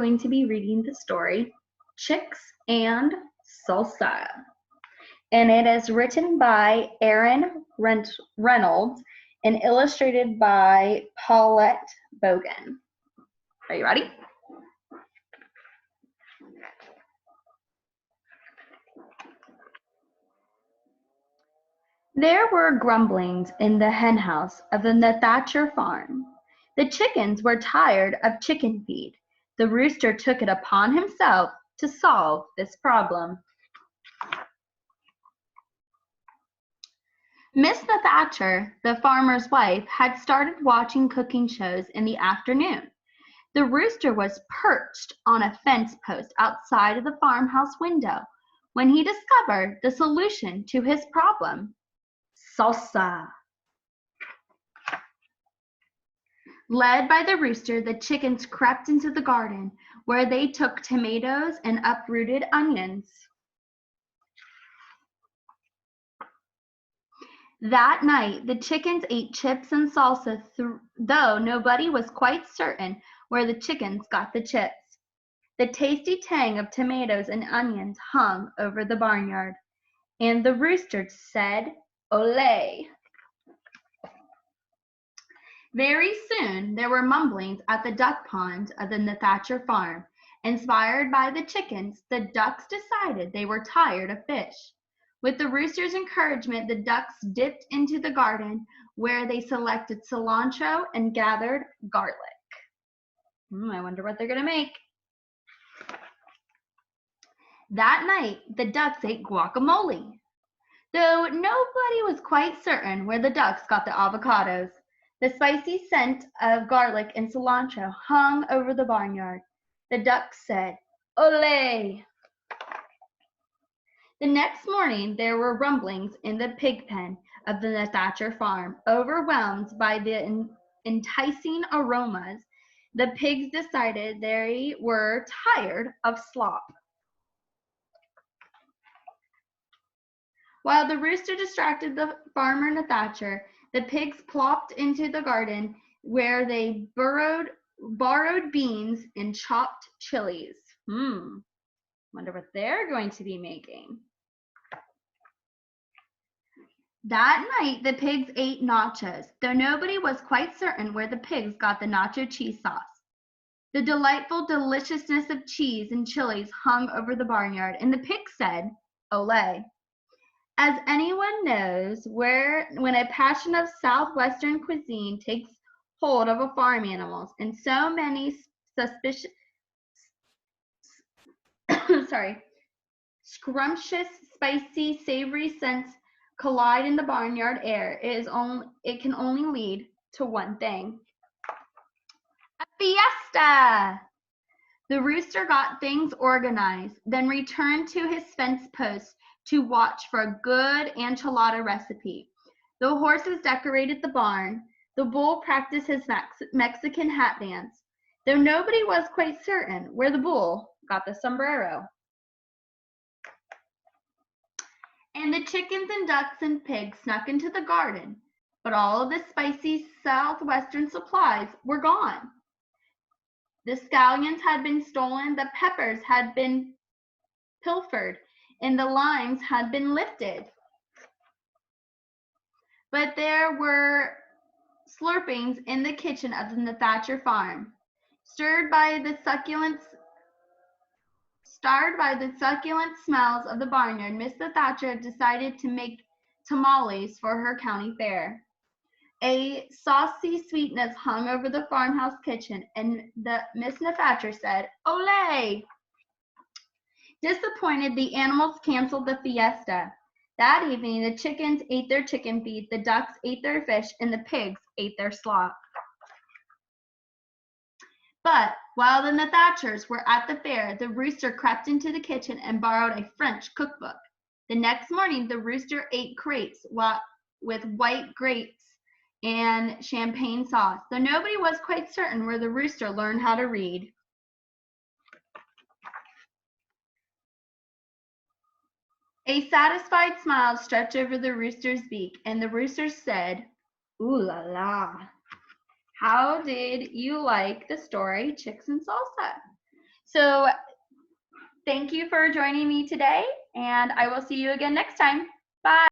going to be reading the story Chicks and Salsa. And it is written by Aaron Reynolds and illustrated by Paulette Bogan. Are you ready? There were grumblings in the henhouse of the Thatcher farm. The chickens were tired of chicken feed. The rooster took it upon himself to solve this problem. Miss Thatcher, the farmer's wife, had started watching cooking shows in the afternoon. The rooster was perched on a fence post outside of the farmhouse window when he discovered the solution to his problem. Salsa. Led by the rooster, the chickens crept into the garden, where they took tomatoes and uprooted onions. That night, the chickens ate chips and salsa, though nobody was quite certain where the chickens got the chips. The tasty tang of tomatoes and onions hung over the barnyard, and the rooster said, "Olé!" Very soon there were mumblings at the duck pond of the Thatcher farm. Inspired by the chickens, the ducks decided they were tired of fish. With the rooster's encouragement, the ducks dipped into the garden, where they selected cilantro and gathered garlic. I wonder what they're going to make. That night, the ducks ate guacamole, though nobody was quite certain where the ducks got the avocados. The spicy scent of garlic and cilantro hung over the barnyard. The ducks said, "Olé!" The next morning there were rumblings in the pig pen of the Thatcher farm. Overwhelmed by the enticing aromas, the pigs decided they were tired of slop. While the rooster distracted the farmer and the Thatcher, the pigs plopped into the garden, where they borrowed beans and chopped chilies. Wonder what they're going to be making. That night, the pigs ate nachos, though nobody was quite certain where the pigs got the nacho cheese sauce. The delightful deliciousness of cheese and chilies hung over the barnyard, and the pigs said, "Olé." As anyone knows, when a passion of southwestern cuisine takes hold of a farm animals, and so many scrumptious, spicy, savory scents collide in the barnyard air, it can only lead to one thing: a fiesta! The rooster got things organized, then returned to his fence post to watch for a good enchilada recipe. The horses decorated the barn. The bull practiced his Mexican hat dance, though nobody was quite certain where the bull got the sombrero. And the chickens and ducks and pigs snuck into the garden, but all of the spicy southwestern supplies were gone. The scallions had been stolen, the peppers had been pilfered, and the limes had been lifted. But there were slurpings in the kitchen of the Thatcher farm. Starred by the succulent smells of the barnyard, Miss Thatcher decided to make tamales for her county fair. A saucy sweetness hung over the farmhouse kitchen, and Miss Thatcher said, "Olé!" Disappointed, the animals canceled the fiesta. That evening, the chickens ate their chicken feed, the ducks ate their fish, and the pigs ate their slop. But while the Thatchers were at the fair, the rooster crept into the kitchen and borrowed a French cookbook. The next morning, the rooster ate crepes with white grapes and champagne sauce, though nobody was quite certain where the rooster learned how to read. A satisfied smile stretched over the rooster's beak, and the rooster said, "Ooh la la." How did you like the story Chicks and Salsa? So thank you for joining me today, and I will see you again next time. Bye.